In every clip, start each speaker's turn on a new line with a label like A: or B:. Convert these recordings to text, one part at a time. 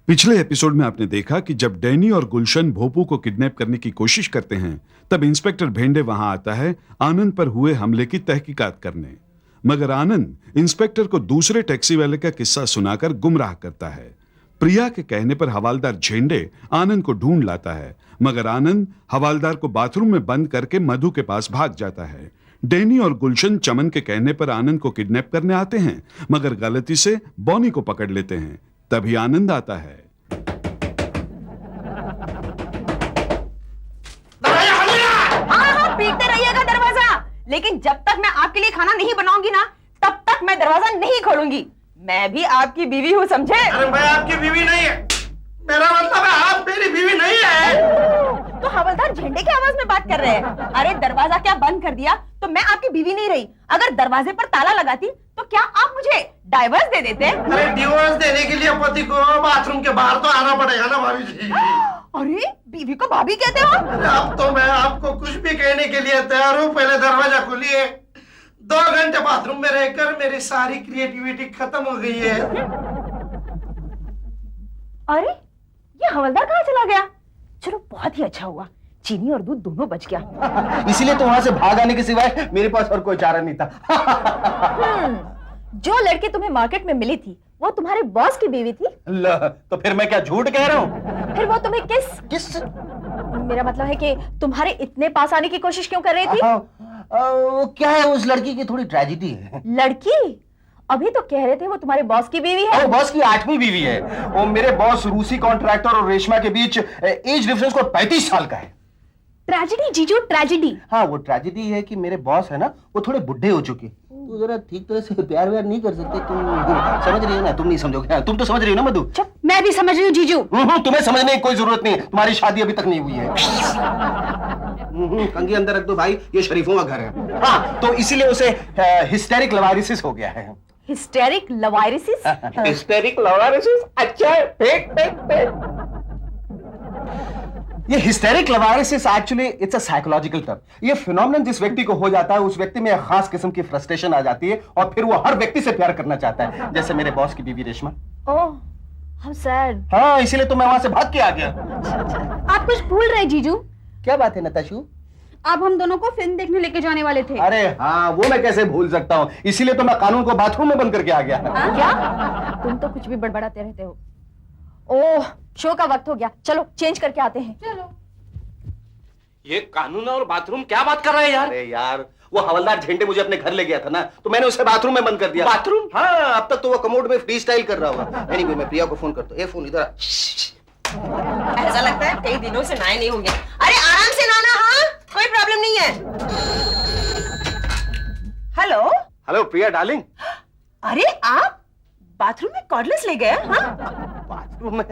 A: पिछले एपिसोड में आपने देखा कि जब डैनी और गुलशन भोपू को किडनैप करने की कोशिश करते हैं, तब इंस्पेक्टर भेंडे वहां आता है आनंद पर हुए हमले की तहकीकात करने। मगर आनंद इंस्पेक्टर को दूसरे टैक्सी वाले का किस्सा सुनाकर गुमराह करता है। प्रिया के कहने पर हवालदार झेंडे आनंद को ढूंढ लाता है, मगर आनंद हवालदार को बाथरूम में बंद करके मधु के पास भाग जाता है। डैनी और गुलशन चमन के कहने पर आनंद को किडनैप करने आते हैं, मगर गलती से बॉनी को पकड़ लेते हैं। तभी आनंद आता है।
B: हाँ, पीटते रहिएगा दरवाजा, लेकिन जब तक मैं आपके लिए खाना नहीं बनाऊंगी ना, तब तक मैं दरवाजा नहीं खोलूंगी। मैं भी आपकी बीवी हूँ, समझे?
C: अरे मैं आपकी बीवी नहीं है, मेरा मतलब है आप मेरी बीवी नहीं है।
B: तो हवलदार झंडे की आवाज में बात कर रहे हैं। अरे दरवाजा क्या बंद कर दिया तो मैं आपकी बीवी नहीं रही। अगर दरवाजे पर ताला लगाती तो क्या आप मुझे डाइवर्स दे देते?
C: अरे डिवोर्स देने के लिए पति को बाथरूम के बाहर तो आना पड़ेगा ना भाभी जी।
B: अरे बीवी को भाभी कहते हो?
C: अब तो मैं आपको कुछ भी कहने के लिए तैयार हूँ। पहले दरवाजा खोलिए। 2 घंटे बाथरूम में रहकर मेरी सारी क्रिएटिविटी खत्म हो गई है।
B: अरे ये हवलदार कहाँ चला गया? चलो बहुत ही अच्छा हुआ, चीनी और दूध दोनों बच गया।
D: इसीलिए तो वहां से भाग आने के सिवाय मेरे पास और कोई चारा नहीं था।
B: जो लड़की तुम्हें मार्केट में मिली थी वो तुम्हारे बॉस की बीवी थी?
D: तो फिर मैं क्या झूठ कह रहा हूँ?
B: फिर वो तुम्हें किस मेरा मतलब है कि तुम्हारे इतने पास आने की कोशिश क्यों कर रही थी?
D: वो क्या है, उस लड़की की थोड़ी ट्रेजेडी है।
B: लड़की? अभी तो कह रहे थे वो तुम्हारे बॉस की बीवी है।
D: वो बॉस की 8वीं बीवी है। वो मेरे बॉस रूसी कॉन्ट्रैक्टर और रेशमा के बीच एज डिफरेंस को 35 साल का है।
B: ट्रेजेडी जीजू, ट्रेजेडी।
D: हाँ, वो ट्रेजेडी है कि मेरे बॉस है ना, वो थोड़े बुढ़े हो चुके। तो जरा ठीक तरह से प्यार व्यार नहीं कर सकते। तुम समझ रही हो ना? तुम नहीं समझोगे। तुम तो समझ रही हो ना मधु?
B: चुप, मैं भी समझ रही हूँ जीजू।
D: तुम्हें समझने की कोई जरूरत नहीं। तुम्हारी शादी अभी तक नहीं हुई है। कंघी अंदर रख दो भाई, ये शरीफों का घर है। हाँ, तो इसीलिए उसे हिस्टेरिक लवारिसिस हो गया है।
B: हिस्टेरिक लवारिसिस?
D: हिस्टेरिक लवारिसिस? अच्छा है, फेक। ये हिस्टेरिक लवारिसिस actually it's a psychological term. ये फिनोमेनन जिस व्यक्ति को हो जाता है, उस व्यक्ति में एक खास किस्म की फ्रस्ट्रेशन आ जाती है और फिर वो हर व्यक्ति से प्यार करना चाहता है, जैसे मेरे बॉस की बीवी रेशमा।
B: ओह, हाउ सैड।
D: हाँ, इसीलिए तो मैं वहां से भाग के आ गया।
B: आप कुछ भूल रहे जीजू।
D: क्या बात है नताशू?
B: आप हम दोनों को फिल्म देखने लेके जाने वाले थे।
D: अरे हाँ, वो मैं कैसे भूल सकता हूँ। इसीलिए तो मैं कानून को बाथरूम में बंद करके आ गया।
B: क्या? तुम तो कुछ भी बड़बड़ाते रहते हो। ओह, शो का वक्त हो गया, चलो चेंज करके आते हैं। चलो।
E: ये कानून और बाथरूम क्या बात कर रहे हैं यार?
D: अरे यार, वो हवलदार झेंडे मुझे अपने घर ले गया था ना, तो मैंने उसे बाथरूम में बंद कर दिया।
E: बाथरूम?
D: हाँ, अब तक तो वो कमोड में फ्री स्टाइल कर रहा होगा। एनीवे, मैं प्रिया को फोन करता हूँ। ये फोन इधर।
B: ऐसा लगता है कई दिनों से नहाए नहीं होंगे। अरे आराम से नहाना, हाँ, कोई प्रॉब्लम नहीं है। हेलो
D: हेलो प्रिया डार्लिंग।
B: अरे आप बाथरूम में कॉर्डलेस ले गए? हाँ?
D: बाथरूम में?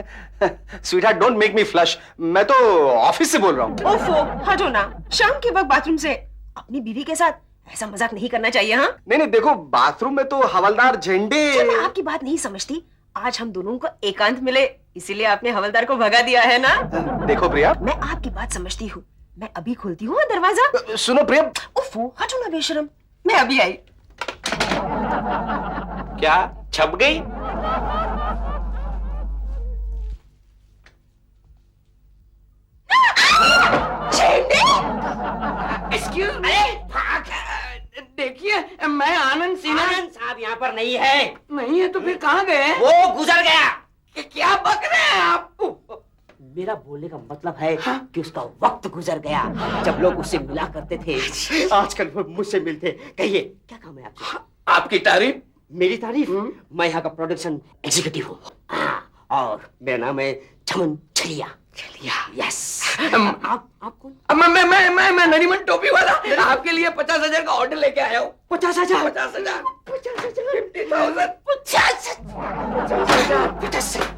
D: Sweetheart, don't make me flush. मैं तो ऑफिस से बोल रहा हूँ।
B: ओफो, हटो ना। शाम के वक्त बाथरूम से अपनी बीवी के साथ ऐसा मजाक नहीं करना चाहिए। हाँ,
D: नहीं, देखो, बाथरूम में तो हवलदार झेंडे।
B: मैं आपकी बात नहीं समझती। आज हम दोनों को एकांत मिले, इसीलिए आपने हवलदार को भगा दिया है ना?
D: देखो प्रिया,
B: मैं आपकी बात समझती हूँ। मैं अभी खोलती हूँ दरवाजा।
D: सुनो प्रिया।
B: ओफो, हटो ना बेशरम। मैं अभी आई।
E: क्या छप गई?
F: Excuse me. देखिए, मैं आनंद सिन्हा।
E: आनंद साहब यहाँ पर नहीं है।
F: नहीं है तो फिर कहाँ गए?
E: वो गुजर गया।
F: क्या बक रहे हैं आप?
E: मेरा बोलने का मतलब है कि उसका वक्त गुजर गया जब लोग उससे मिला करते थे। आजकल वो मुझसे मिलते। कहिए, क्या काम है आपसे?
F: आपकी तारीफ।
E: मेरी तारीफ? मैं यहाँ का प्रोडक्शन एग्जीक्यूटिव हूँ। और मेरा नाम है चमन छलिया। यस। आप कौन?
F: मैं नरीमन टोपी वाला आपके लिए 50,000 का ऑर्डर लेके आया हूँ।
E: 50,000?
F: 50,000।
E: 50,000?
F: 50,000।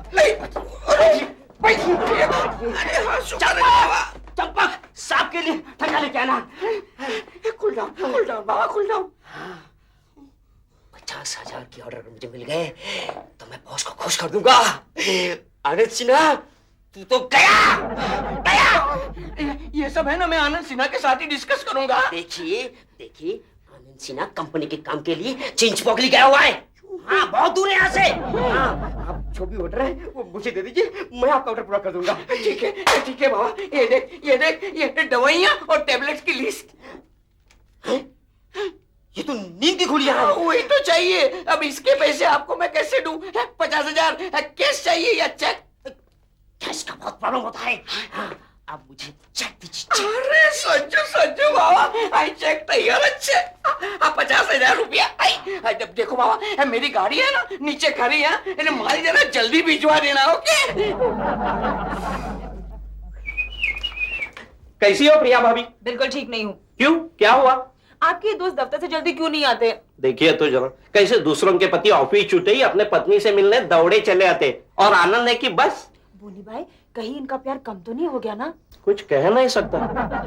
E: चंपक, सांप के लिए ठंडा लेके आना। कूल डाउन बाबा, कूल डाउन। 50,000 के ऑर्डर मुझे मिल गए तो मैं बॉस को खुश कर दूंगा। आनंद सिन्हा, तू तो गया।
F: ये सब है ना, मैं आनंद सिन्हा के साथ ही डिस्कस करूंगा।
E: देखिए, आनंद सिन्हा कंपनी के काम के लिए चेंज पॉकली गया हुआ है। हाँ बहुत दूर है यहाँ से। हाँ आप जो भी ऑर्डर है वो मुझे दे दीजिए, मैं आपका ऑर्डर पूरा कर दूंगा।
F: ठीक है बाबा, ये देख दवाइयाँ और टेबलेट्स की लिस्ट।
E: ये तो नींद की गोलियां हैं।
F: वही तो चाहिए। अब इसके पैसे आपको मैं कैसे दूं? 50,000 कैश चाहिए या चेक?
E: कैश का बहुत प्रॉब्लम होता है। हाँ, अब मुझे चेक दीजिए।
F: अरे संजू बाबा, आई चेक तैयार है, चेक 50,000 रुपया। आई जब देखो बाबा, मेरी गाड़ी है ना नीचे खड़ी है, इन्हें माल जरा जल्दी भिजवा देना। ओके?
G: कैसी हो प्रिया भाभी?
B: बिल्कुल ठीक नहीं हूँ।
G: क्यों, क्या हुआ?
B: आपके ये दोस्त दफ्तर से जल्दी क्यों नहीं आते?
G: देखिए तो जरा, कैसे दूसरों के पति ऑफिस छूटे ही अपने पत्नी से मिलने दौड़े चले आते, और आनंद है कि बस।
B: बोनी भाई, कहीं इनका प्यार कम तो नहीं हो गया ना?
G: कुछ कह नहीं सकता।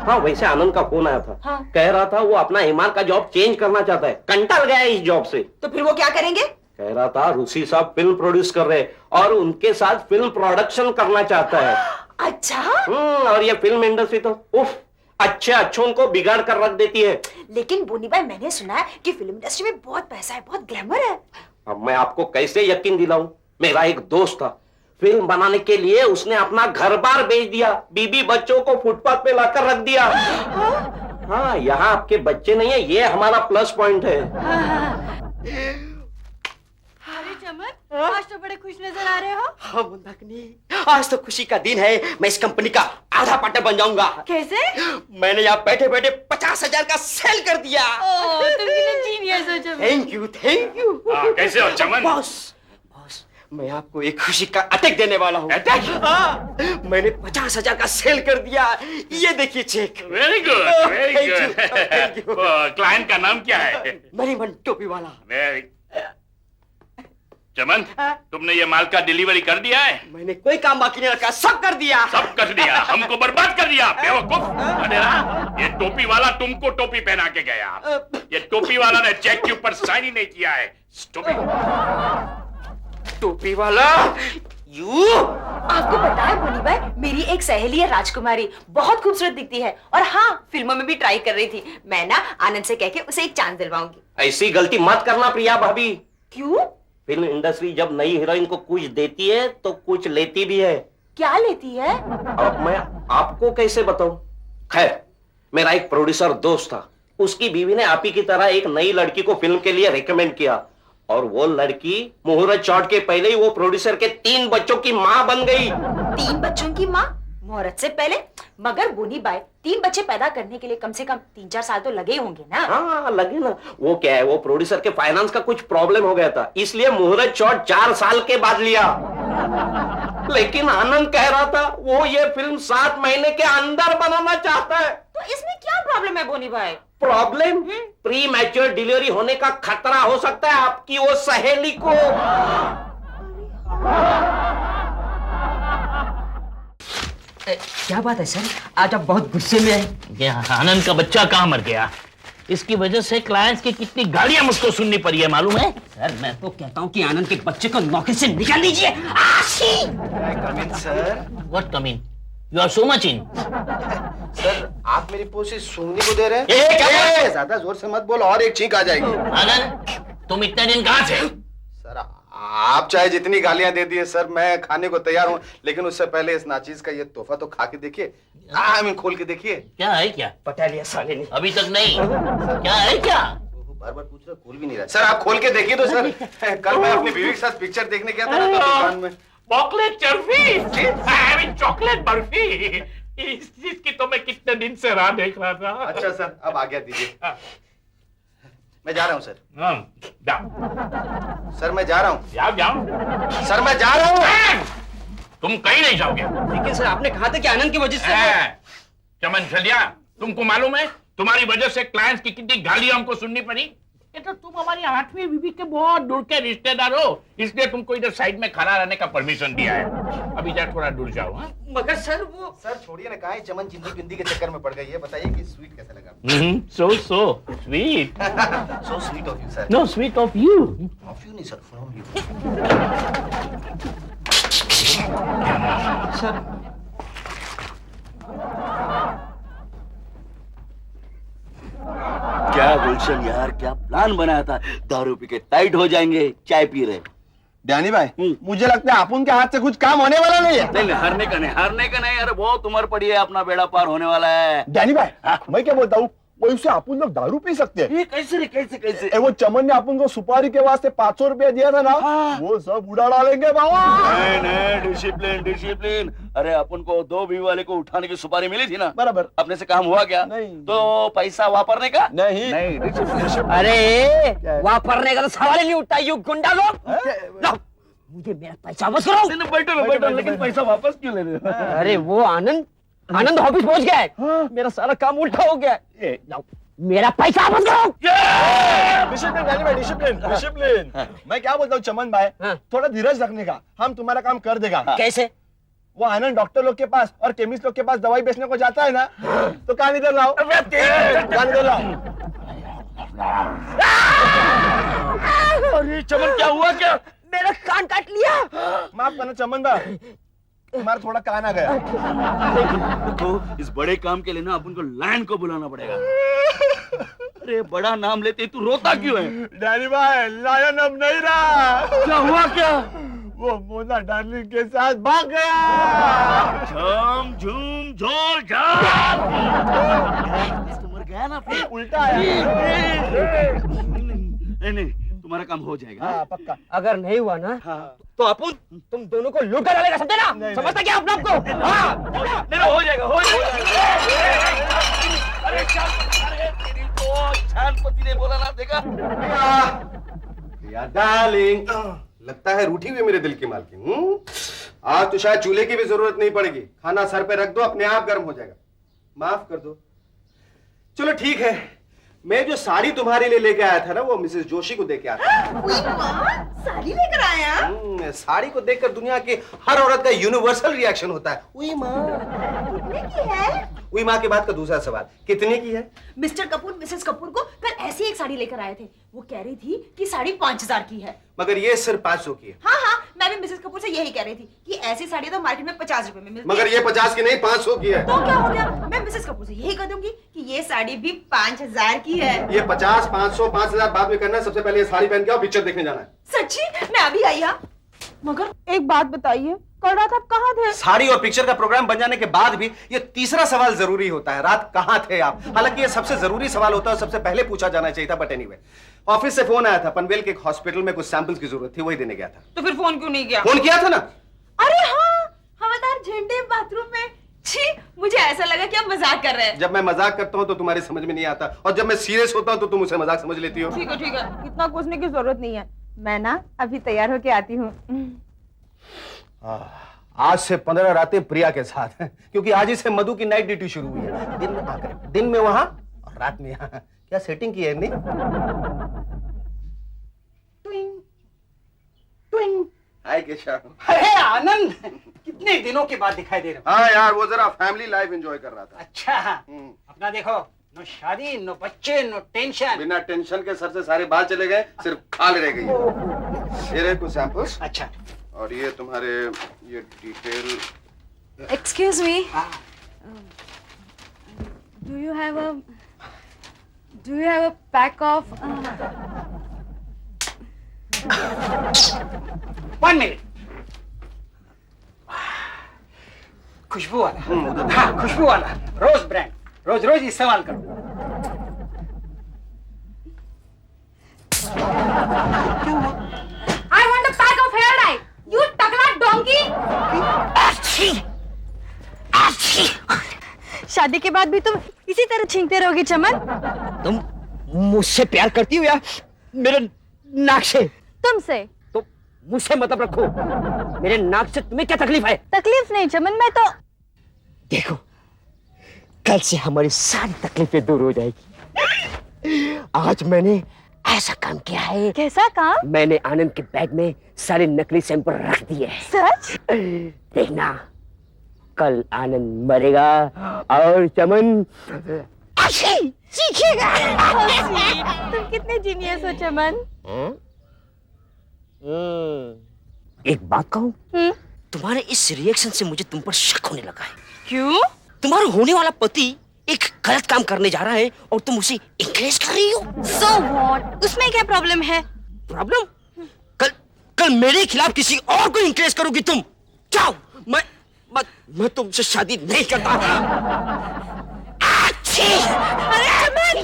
G: हाँ वैसे आनंद का फोन आया था।
B: हाँ।
G: कह रहा था वो अपना ईमान का जॉब चेंज करना चाहता है, कंटाल गया है इस जॉब से।
B: तो फिर वो क्या करेंगे?
G: कह रहा था रूसी साहब फिल्म प्रोड्यूस कर रहे और उनके साथ फिल्म प्रोडक्शन करना चाहता है।
B: अच्छा।
G: और ये फिल्म इंडस्ट्री तो उफ, अच्छों को बिगाड़ कर रख देती है।
B: लेकिन बोनी भाई, मैंने सुना है कि फिल्म इंडस्ट्री में बहुत पैसा है, बहुत ग्लैमर है।
G: अब मैं आपको कैसे यकीन दिलाऊं? मेरा एक दोस्त था, फिल्म बनाने के लिए उसने अपना घर बार बेच दिया, बीबी बच्चों को फुटपाथ पे लाकर रख दिया। हाँ, यहाँ आपके बच्चे नहीं है, ये हमारा प्लस पॉइंट है।
H: अरे चमन, आज तो बड़े खुश नजर आ रहे हो।
E: हाँ मंदाकिनी, आज तो खुशी का दिन है। मैं इस कंपनी का आधा पार्टनर बन जाऊंगा।
H: कैसे?
E: मैंने यहाँ बैठे बैठे 50,000 का सेल कर दिया।
H: ओह, तुम कितने जीनियस हो चमन।
E: Thank you.
I: कैसे हो चमन?
E: बॉस, मैं आपको एक खुशी का अटैक देने वाला हूँ। अटैक? हाँ, मैंने 50,000 का सेल कर दिया। ये देखिए check.
I: Very good, very
E: Thank
I: good. Client का नाम क्या है?
E: नरीमन टोपी वाला।
I: वेरी। चमन, तुमने ये माल का डिलीवरी कर दिया है?
E: मैंने कोई काम बाकी नहीं रखा, सब कर दिया।
I: सब कर दिया, हमको बर्बाद कर दिया बेवकूफ। ये टोपी वाला तुमको टोपी पहना के गया। ये टोपी वाला ने चेक के ऊपर साइन ही नहीं किया है।
E: टोपी वाला, यू।
B: आपको पता है बोनी भाई, मेरी एक सहेली है राजकुमारी, बहुत खूबसूरत दिखती है, और हाँ फिल्मों में भी ट्राई कर रही थी। मैं ना आनंद से कह के उसे एक चांस दिलवाऊंगी।
G: ऐसी गलती मत करना प्रिया भाभी।
B: क्यों?
G: फिल्म इंडस्ट्री जब नई हीरोइन को कुछ देती है तो कुछ लेती भी है।
B: क्या लेती है?
G: अब मैं आपको कैसे बताऊं? खैर, मेरा एक प्रोड्यूसर दोस्त था, उसकी बीवी ने आप ही की तरह एक नई लड़की को फिल्म के लिए रिकमेंड किया, और वो लड़की मुहूर्त चौथ के पहले ही वो प्रोड्यूसर के 3 बच्चों की माँ बन गई।
B: 3 बच्चों की माँ मुहूर्त से पहले? मगर बोनी भाई, 3 बच्चे पैदा करने के लिए कम से कम 3-4 साल तो लगे होंगे ना?
G: हाँ लगे ना। वो क्या है, वो प्रोड्यूसर के फाइनेंस का कुछ प्रॉब्लम हो गया था, इसलिए मुहूर्त चौथ 4 साल के बाद लिया। लेकिन आनंद कह रहा था वो ये फिल्म 7 महीने के अंदर बनाना चाहता है।
B: तो इसमें क्या प्रॉब्लम है बोनी भाई?
G: प्रॉब्लम? प्री मैच्योर डिलीवरी होने का खतरा हो सकता है आपकी वो सहेली को।
E: क्या बात है सर, आज आप बहुत गुस्से में हैं।
J: ये आनंद का बच्चा कहाँ मर गया? इसकी वजह से क्लाइंट्स की कितनी गालियां मुझको सुननी पड़ी है, मालूम है?
E: सर मैं तो कहता हूँ कि आनंद के बच्चे को नौकरी से निकाल लीजिए।
D: Sir
J: What come in? You are so much in.
D: Sir आप मेरी पोस्ट सोनी को दे रहे हैं?
J: ये क्या बात है?
D: ज्यादा जोर से मत बोल और एक छींक आ जाएगी।
J: आनंद, तुम इतने दिन कहाँ थे?
D: सर आप चाहे जितनी गालियां दे दिए सर, मैं खाने को तैयार हूँ, लेकिन उससे पहले इस नाचीज का ये तोहफा तो खा के देखिए। खोल के देखिए।
J: क्या है क्या?
E: पटा लिया साले ने।
J: अभी तक नहीं। क्या है क्या?
D: बार बार पूछ रहा, खोल भी नहीं रहा। सर आप खोल के देखिए तो सर। कल मैं अपनी बीवी के साथ पिक्चर देखने गया था ना दुकान में।
I: Chocolate barfi, chocolate barfi. इस चीज की तो मैं कितने दिन से राह देख रहा था।
D: अच्छा सर, अब आज्ञा दीजिए। मैं जा रहा हूँ सर।
I: जाओ
D: सर मैं जा रहा हूँ।
I: जाओ
D: सर मैं जा रहा हूँ।
I: तुम कहीं नहीं जाओगे।
E: लेकिन सर आपने कहा था कि आनंद की वजह से।
I: चमन चलिया, तुमको मालूम है तुम्हारी वजह से क्लाइंट्स की कितनी गालियां हमको सुननी पड़ी? ये तो तुम हमारी 8वीं बीवी के बहुत दूर के रिश्तेदार हो, इसलिए तुमको इधर साइड में खड़ा रहने का परमिशन दिया है। अभी जा थोड़ा दूर जाओ। हाँ?
E: मगर सर वो।
D: सर छोड़िए ना, कहा है चमन चिंदी बिंदी के चक्कर में पड़ गई है। बताइए कि स्वीट कैसा लगा?
J: So sweet.
D: So sweet of you sir.
J: No, sweet of you.
D: Of you नहीं सर, फ्रॉम यू।
E: सर
G: क्या हुई?
K: गुलशन यार क्या प्लान बनाया था, दारू पी के टाइट हो जाएंगे, चाय पी रहे।
D: डैनी भाई मुझे लगता है अपन के हाथ से कुछ काम होने वाला नहीं है।
K: नहीं हारने का नहीं, अरे बहुत उम्र पड़ी है, अपना बेड़ा पार होने वाला है।
D: डैनी भाई मैं क्या बोलता हूँ, वो उससे अपन लोग दारू पी सकते हैं।
K: ये कैसे?
D: वो चमन ने अपन को सुपारी के वास्ते 500 रुपया दिया था ना, वो सब उड़ा डालेंगे बाबा।
K: नहीं, डिसिप्लिन। अरे अपन को 2 बीवी वाले को उठाने की सुपारी मिली थी ना,
D: बराबर।
K: अपने से काम हुआ क्या?
D: नहीं।
K: तो पैसा वापरने का
D: नहीं।
E: अरे वापरने का तो सवाल ही नहीं उठता, यू गुंडा लोग। मुझे मेरा पैसा वापस करो।
K: बैठो, लेकिन पैसा वापस क्यों ले रहे हो?
E: अरे वो आनंद ऑफिस पहुंच गया है। मेरा सारा काम उल्टा हो गया है। मेरा पैसा वापस करो।
D: डिसिप्लिन। मैं क्या बोलता हूँ चमन भाई, थोड़ा धीरज रखने का, हम तुम्हारा काम कर देगा।
E: कैसे?
D: वो आनंद डॉक्टर लोग के पास और केमिस्ट लोग के पास दवाई बेचने को जाता है ना, तो कहानी इधर लाओ।
K: अरे चमन क्या हुआ क्या?
E: मेरा कान काट लिया।
D: माफ करना चमन भाई, तुम्हारा थोड़ा कान आ गया।
K: तो इस बड़े काम के लिए ना अपन को लायन को बुलाना पड़ेगा। अरे बड़ा नाम लेते तू रोता क्यों है?
D: डैनी भाई लायन अब नहीं रहा।
K: क्या हुआ क्या?
D: वो मोना डार्लिंग के साथ भाग गया।
K: झूम झूम झोल झाल। मर गया ना फिर।
D: उल्टा है।
K: नहीं तुम्हारा काम हो जाएगा।
D: हाँ पक्का।
E: अगर नहीं हुआ ना तो अपन तुम दोनों को लूटा डालेगा, समझे ना? समझता क्या अपने आप को?
K: मेरा हो जाएगा। अरे तेरी तो छानपति ने बोला ना, देखा?
D: यार डार्लिंग, लगता है रूठी हुई मेरे दिल की मालकिन। आज तो शायद चूल्हे की भी जरूरत नहीं पड़ेगी, खाना सर पे रख दो, अपने आप गर्म हो जाएगा। माफ कर दो। चलो ठीक है, मैं जो साड़ी तुम्हारे लिए लेके आया था ना, वो मिसेस जोशी को दे के आया था।
B: साड़ी लेकर आया?
D: साड़ी को देखकर दुनिया की हर औरत का यूनिवर्सल रिएक्शन होता है, उई माँ।
B: कितने की है?
D: उई माँ के बाद का दूसरा सवाल, कितने की है?
B: मिस्टर कपूर मिसेस कपूर को कल ऐसी एक साड़ी लेकर आए थे। वो कह रही थी कि साड़ी 5000 की है।
D: मगर ये सिर्फ 500 की है।
B: हाँ, मैं भी मिसेस कपूर से यही कह रही थी कि ऐसी साड़ी तो मार्केट में 50 रुपए में मिलती है।
D: मगर ये 50 की नहीं 500 की है।
B: तो क्या हो गया? मैं मिसेस कपूर से यही कह दूंगी कि ये साड़ी भी 5000 की है।
D: ये 50, 500, 5000 बाद में करना है। सबसे पहले ये साड़ी पहन के आओ, पिक्चर देखने जाना है।
B: सच्ची? मैं अभी आई। मगर एक बात बताइए, कल रात आप कहाँ थे?
D: साड़ी और पिक्चर का प्रोग्राम बन जाने के बाद भी ये तीसरा सवाल जरूरी होता है, रात कहाँ थे आप? हालांकि ये सबसे जरूरी सवाल होता है, सबसे पहले पूछा जाना चाहिए था। बट एनीवे, ऑफिस से फोन आया था, पनवेल के एक हॉस्पिटल में कुछ सैंपल्स की जरूरत थी, वही देने गया था।
B: तो फिर फोन क्यों नहीं किया?
D: फोन किया था ना।
B: अरे हाँ, हवादार झंडे बाथरूम में। छी, मुझे ऐसा लगा कि आप मजाक कर रहे हैं।
D: जब मैं मजाक करता हूँ तो तुम्हारी समझ में नहीं आता, और जब मैं सीरियस होता हूँ तो तुम उसे मजाक समझ लेती हो।
B: ठीक है, इतना पूछने की जरूरत नहीं है। मैं ना अभी तैयार होके आती हूँ।
D: आज से 15 रातें प्रिया के साथ, क्योंकि आज ही से मधु की नाइट ड्यूटी शुरू हुई है। दिन में आकर, दिन में वहां और रात में यहाँ। क्या सेटिंग की है नहीं? हाय केशव।
E: अरे आनंद, कितने दिनों के बाद दिखाई दे रहा।
D: हाँ यार, वो जरा फैमिली लाइफ एंजॉय कर रहा था।
E: अच्छा, अपना देखो, नो शादी, नो बच्चे, नो टेंशन।
D: बिना टेंशन के सर से सारे बाल चले गए, सिर्फ खाल रह गई। ये रहे कुछ सैंपल्स।
E: अच्छा,
D: और ये तुम्हारे ये detail.
H: Excuse me. Do you have a pack of?
E: 1 minute. खुशबू वाला। हाँ, खुशबू वाला, रोज ब्रांड, रोज इस्तेमाल करो।
H: I want a pack of hair dye. You टकला donkey. शादी के बाद भी तुम इसी तरह छींकते रहोगे चमन?
E: तुम मुझसे प्यार करती हो या मेरे नाक से?
H: तुमसे।
E: तो मुझसे मतलब रखो। मेरे नाक से तुम्हें क्या तकलीफ है?
H: तकलीफ नहीं चमन, मैं तो
E: देखो, कल से हमारी सारी तकलीफें दूर हो जाएगी। आज मैंने ऐसा काम किया है।
H: कैसा काम?
E: मैंने आनंद के बैग में सारे नकली सैंपल रख दिए हैं।
H: सच?
E: देखना, कल आनंद मरेगा और चमन
H: चीखेगा। तुम कितने जीनियस हो चमन।
E: एक बात कहूँ, तुम्हारे इस रिएक्शन से मुझे तुम पर शक होने लगा है।
H: क्यों?
E: तुम्हारा होने वाला पति एक गलत काम करने जा रहा है और तुम उसे इंकरेज कर रही हो।
H: So what? उसमें क्या प्रॉब्लम है?
E: प्रॉब्लम? कल मेरे खिलाफ किसी और को इंकरेज करोगी तुम। जाओ, मैं तुमसे शादी नहीं करता।
H: अरे चमन!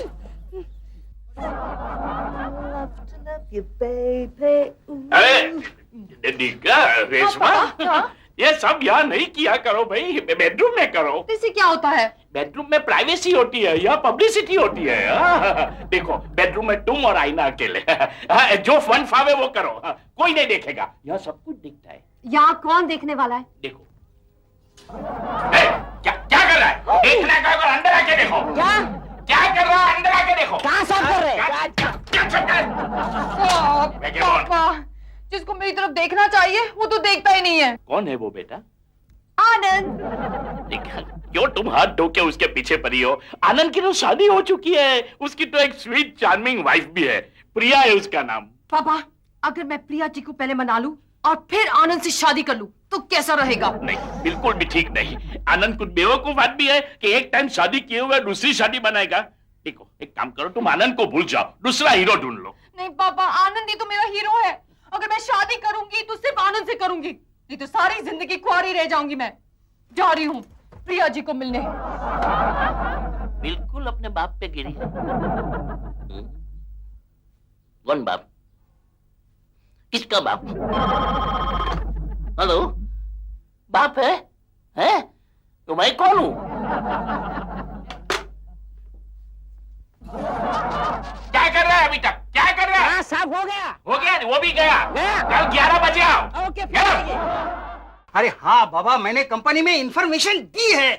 I: अरे निका रेशमा, ये सब यहाँ नहीं किया करो भाई, बेडरूम में करो।
H: इससे क्या होता है?
I: बेडरूम में प्राइवेसी होती है, यहाँ पब्लिसिटी होती है। देखो, बेडरूम में तुम और आईना अकेले। जो फन फावे वो करो, कोई नहीं देखेगा, यहाँ सब कुछ दिखता है।
H: यहाँ कौन देखने वाला है?
I: देखो क्या कर रहा है? देखना का अंदर आके देखो। क्या कर रहा है? अंदर आके देखो।
E: क्या सब कर रहे?
I: क्या सब कर?
B: पापा, जिसको मेरी तरफ देखना चाहिए वो तो देखता ही नहीं है।
I: कौन है वो बेटा?
B: आनंद।
I: क्यों तुम हाथ धो के उसके पीछे पड़ी हो? आनंद की तो शादी हो चुकी है, उसकी तो एक स्वीट चार्मिंग वाइफ भी है, प्रिया है उसका नाम।
H: पापा, अगर मैं प्रिया जी को पहले मना लूं और फिर आनंद से शादी कर लूं तो कैसा रहेगा?
I: नहीं, बिल्कुल भी ठीक नहीं। आनंद कुछ बेवकूफ आदमी है कि एक टाइम शादी किए हुए दूसरी शादी बनाएगा। देखो, एक काम करो, तुम आनंद को भूल जाओ, दूसरा हीरो ढूंढ लो।
B: नहीं पापा, आनंद ही तो मेरा हीरो है। अगर मैं शादी करूंगी तो सिर्फ आनंद से करूंगी, नहीं तो सारी जिंदगी कुंवारी रह जाऊंगी। मैं जा रही हूँ प्रिया जी को मिलने।
J: बिल्कुल अपने बाप पे गिरी है। कौन बाप? किसका बाप? हेलो, बाप है? हैं? तो मैं कौन हूं?
I: क्या कर रहा है अभी तक? क्या कर रहा है?
E: साहब हो गया।
I: हो गया, वो भी गया। कल 11 बजे आओ।
E: ओके।
C: अरे हाँ बाबा, मैंने कंपनी में इंफॉर्मेशन दी है।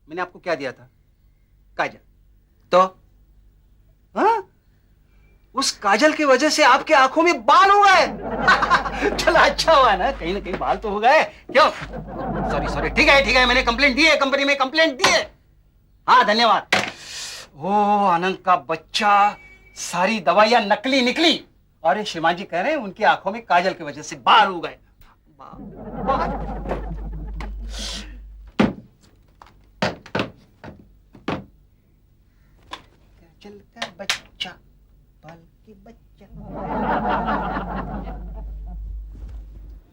C: मैंने आपको क्या दिया था? काजल। तो हाँ? उस काजल की वजह से आपके आंखों में बाल हो गए। चलो अच्छा हुआ ना कहीं बाल तो हो गए। क्यों? सॉरी, ठीक है, मैंने कंप्लेंट दी है, कंपनी में कंप्लेंट दी है। हाँ धन्यवाद। ओ आनंद का बच्चा, सारी दवाइयां नकली निकली और ये श्रीमान जी कह रहे हैं उनकी आंखों में काजल की वजह से बाल हो गए। काजल का बच्चा, बाल की बच्चा।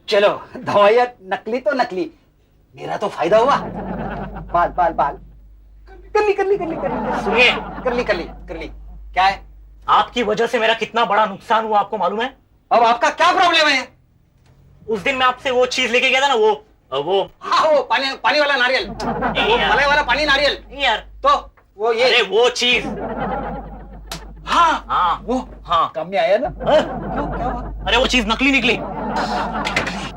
C: चलो, दवाइयां नकली तो नकली, मेरा तो फायदा हुआ। बाल करली।
J: सुनिए,
C: कर ली। क्या है?
J: आपकी वजह से मेरा कितना बड़ा नुकसान हुआ आपको मालूम है?
C: अब आपका क्या प्रॉब्लम है?
J: उस दिन मैं आपसे वो चीज लेके गया था ना, वो
C: हाँ, वो पानी वाला नारियल, वो मलाई वाला पानी नारियल।
J: नहीं यार,
C: तो वो ये,
J: अरे वो चीज।
C: हाँ, वो
J: हाँ,
C: काम में आया ना?
J: क्यों, क्या हुआ? अरे वो चीज नकली निकली।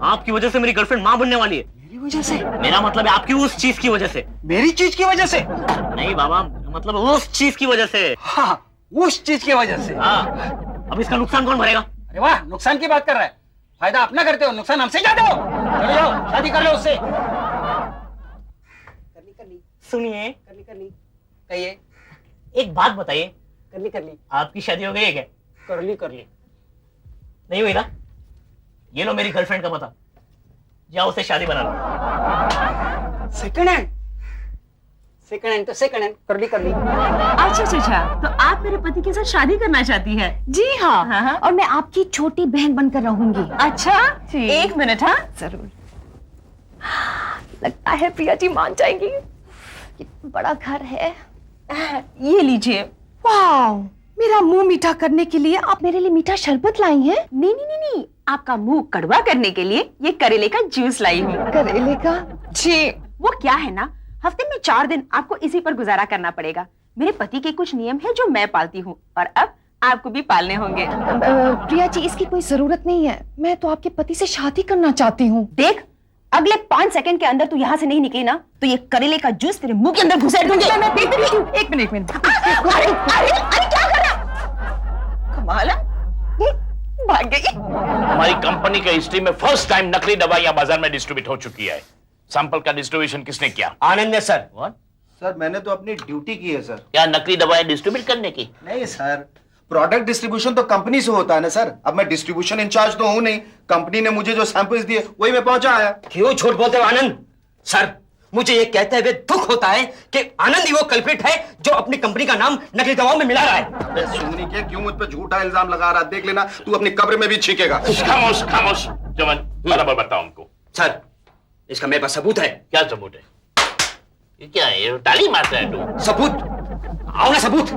J: आपकी वजह से मेरी गर्लफ्रेंड मां बनने वाली है।
C: मेरी वजह से?
J: मेरा मतलब है आपकी उस चीज की वजह से।
C: मेरी चीज की वजह से?
J: नहीं बाबा, मतलब उस चीज की वजह से।
C: हाँ, उस चीज की वजह से।
J: हाँ, अब इसका नुकसान कौन भरेगा?
C: अरे वाह, नुकसान की बात कर रहा है। फायदा अपना करते हो, नुकसान हमसे जाते हो। चलो जाओ, शादी कर लो उससे। करली।
J: सुनिए,
C: करली। कहिए।
J: एक बात बताइए,
C: करली।
J: आपकी शादी हो गई है क्या?
C: करली।
J: नहीं हुई ना? ये लो मेरी गर्लफ्रेंड का पता, जाओ उससे शादी बना लो।
C: सेकंड हैंड तो सेकंड हैंड। करली।
B: अच्छा, तो आप मेरे पति के साथ शादी करना चाहती है? जी हाँ।
H: और मैं आपकी छोटी बहन बनकर रहूंगी।
B: अच्छा, एक मिनट। हाँ
H: जरूर। लगता है प्रिया जी मान जाएंगी। कितना बड़ा घर है।
B: ये लीजिए।
H: वाह, मेरा मुंह मीठा करने के लिए आप मेरे लिए मीठा शरबत लाई हैं?
B: नहीं, आपका मुंह कड़वा करने के लिए ये करेले का जूस लाई हूँ।
H: करेले का?
B: जी, वो क्या है ना, हफ्ते में 4 दिन आपको इसी पर गुजारा करना पड़ेगा। मेरे पति के कुछ नियम है जो मैं पालती हूँ और अब आपको भी पालने होंगे।
H: प्रिया जी, इसकी कोई जरूरत नहीं है। मैं तो आपके पति से शादी करना चाहती हूँ।
B: देख, अगले 5 सेकंड के अंदर तू यहाँ से नहीं निकली ना तो ये करेले का जूस तेरे मुंह के अंदर घुसेड़ दूंगी।
H: मैं पीती नहीं हूँ। एक मिनट।
B: अरे क्या कर रहा? कमाल है, भाग गई।
I: हमारी कंपनी के हिस्ट्री में फर्स्ट टाइम नकली दवाइयां बाजार में डिस्ट्रीब्यूट हो चुकी है। सैंपल का डिस्ट्रीब्यूशन किसने किया?
E: आनंद ने सर।
D: सर मैंने तो अपनी ड्यूटी की है सर।
I: क्या नकली दवाएं डिस्ट्रीब्यूट करने की?
D: नहीं सर, प्रोडक्ट डिस्ट्रीब्यूशन तो कंपनी से होता है ना सर। अब मैं डिस्ट्रीब्यूशन इंचार्ज तो हूं नहीं, कंपनी ने मुझे जो सैंपल्स दिए वही मैं पहुंचा आया।
E: क्यों झूठ बोलते हो आनंद? सर, मुझे ये कहते हुए दुख होता है कि आनंद ही वो कल्प्रिट है जो अपनी कंपनी का नाम नकली दवाओं में मिला रहा है।
D: अबे सुननी के क्यों मुझ पे झूठा इल्जाम लगा रहा है? देख लेना तू अपनी कब्र में भी छीकेगा।
I: खामोश खामोश चमन, बराबर बताओ उनको।
E: सर, इसका मेरे पास सबूत है।
I: क्या सबूत है? ये क्या है? ये ताली मारता है तू?
E: सबूत, आओ ना सबूत।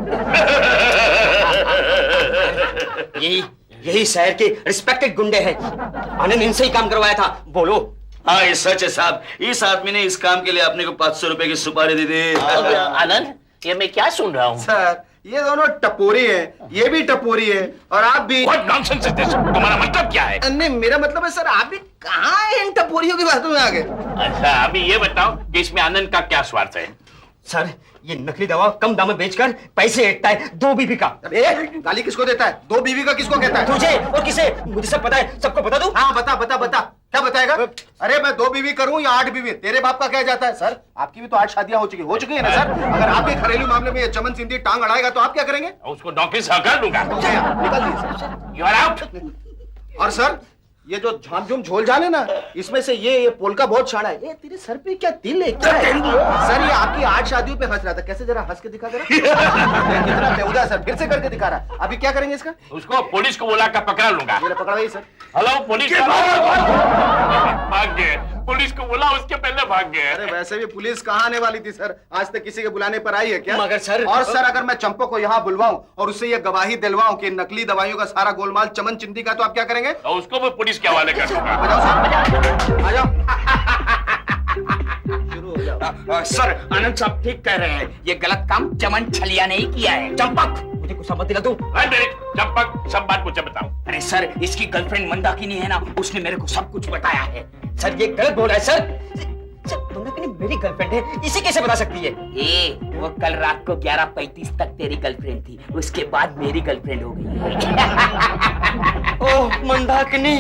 E: यही शहर के रिस्पेक्टेड गुंडे हैं। आनंद इनसे ही काम करवाया था। बोलो।
K: हाँ ये सच है साहब, इस आदमी ने इस काम के लिए अपने को 500 रुपए की सुपारी दी थी।
I: आनंद, ये मैं क्या सुन रहा हूँ?
D: सर ये दोनों टपोरी हैं, ये भी टपोरी है और आप भी।
I: What nonsense is this? तुम्हारा मतलब क्या है?
D: नहीं मेरा मतलब है सर आप भी कहाँ इन टपोरियों की बातों में आ गए?
I: अच्छा अभी ये बताओ कि इसमें आनंद का क्या स्वार्थ है?
E: सर, ये नकली दवा कम दाम में बेचकर पैसे ऐंठता है 2 बीवी का।
D: गाली किसको देता है? 2 बीवी का किसको कहता है?
E: तुझे और किसे? मुझे सब पता है, सबको बता दूं?
D: हाँ बता बता बता, क्या बताएगा? अरे मैं 2 बीवी करूं या 8 बीवी, तेरे बाप का क्या जाता है? सर आपकी भी तो 8 शादियां हो चुकी है ना सर। अगर आपके घरेलू मामले में ये चमन सिंधी टांग अड़ाएगा तो आप क्या करेंगे?
I: उसको नौकरी से हटा दूंगा।
D: निकल दीजिए सर।
I: You are out.
D: और सर ये जो झामझूम झोल जाने ना, इसमें से ये पोलका बहुत शाना है। ये तेरे सर पे क्या तिल है? क्या है? सर ये आपकी 8 शादियों पे हंस रहा था, कैसे जरा हंस के दिखा जरा। कितना बेहुदा सर, फिर से करके दिखा रहा है। अभी क्या करेंगे इसका?
I: उसको पुलिस को बुला कर पकड़ा लूंगा।
D: ये पकड़वाइए सर।
I: हेलो पुलिस, भाग गए। पुलिस को बुला, उसके पहले भाग गए।
D: अरे वैसे भी पुलिस कहाँ आने वाली थी सर? आज तक किसी के बुलाने पर आई है क्या?
E: मगर सर,
D: और सर अगर मैं चंपो को यहाँ बुलवाऊं और उससे ये गवाही दिलवाऊं कि नकली दवाइयों का सारा गोलमाल चमन चिंदी का, तो आप क्या करेंगे?
I: और उसको भी पुलिस के हवाले कर दूंगा।
D: आ जाओ सर, आ जाओ। शुरू हो जाओ।
F: सर आनंद साहब ठीक कह रहे हैं, ये गलत काम चमन छलिया ने ही किया है।
E: चंपक, मुझे कुछ समझ दिला तू।
I: चंपक सब बात मुझे बताओ।
F: अरे सर, इसकी गर्लफ्रेंड मंदाकिनी है ना, उसने मेरे को सब कुछ बताया है।
E: सर ये गलत बोल रहा है सर। मंदाकिनी मेरी गर्लफ्रेंड है, इसे कैसे बता सकती है?
F: वो कल रात को 11:35 तक तेरी गर्लफ्रेंड थी, उसके बाद मेरी गर्लफ्रेंड हो गई है।
E: ओह मंदाकिनी।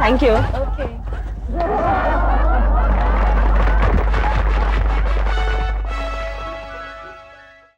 B: Thank you.